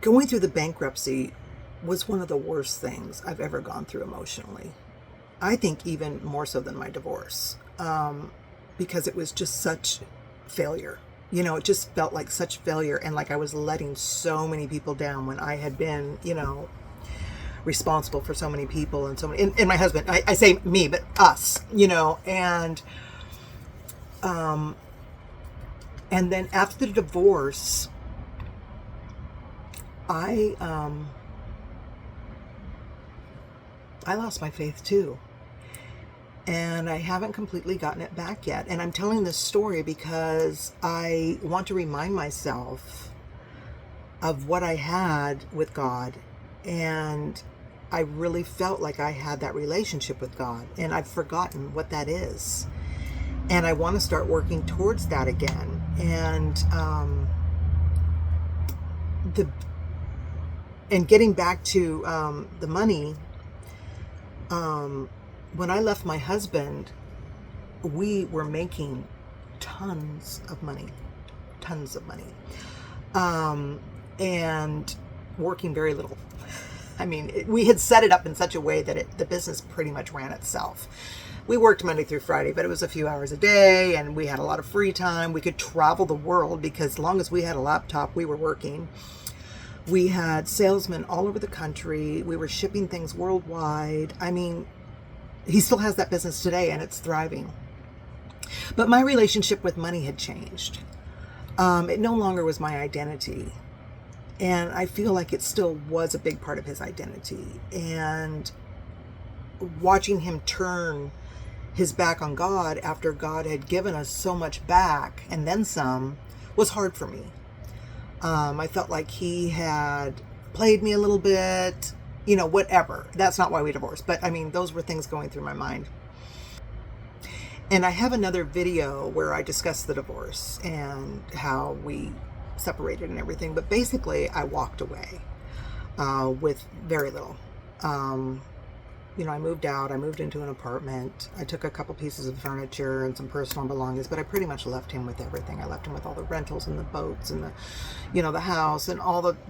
Going through the bankruptcy was one of the worst things I've ever gone through emotionally. I think even more so than my divorce, because it was just such failure. It just felt like such failure, and like I was letting so many people down when I had been, responsible for so many people and so many, and my husband, I say me, but us, and then after the divorce, I lost my faith too. And I haven't completely gotten it back yet. And I'm telling this story because I want to remind myself of what I had with God. And I really felt like I had that relationship with God. And I've forgotten what that is. And I want to start working towards that again. And getting back to the money, when I left my husband, we were making tons of money, and working very little. I mean, we had set it up in such a way that the business pretty much ran itself. We worked Monday through Friday, but it was a few hours a day, and we had a lot of free time. We could travel the world because as long as we had a laptop, we were working. We had salesmen all over the country. We were shipping things worldwide. I mean, he still has that business today, and it's thriving. But my relationship with money had changed. It no longer was my identity. And I feel like it still was a big part of his identity. And watching him turn his back on God after God had given us so much back and then some was hard for me. I felt like he had played me a little bit, whatever. That's not why we divorced. But I mean, those were things going through my mind. And I have another video where I discuss the divorce and how we separated and everything. But basically, I walked away with very little. I moved out. I moved into an apartment. I took a couple pieces of furniture and some personal belongings, but I pretty much left him with everything. I left him with all the rentals and the boats and the house and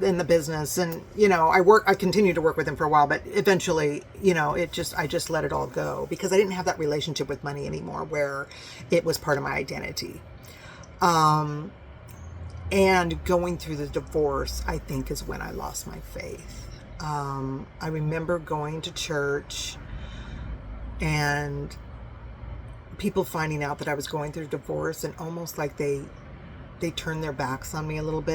in the business. And, I continued to work with him for a while, but eventually, I just let it all go because I didn't have that relationship with money anymore where it was part of my identity. And going through the divorce, I think, is when I lost my faith. I remember going to church and people finding out that I was going through divorce, and almost like they turned their backs on me a little bit.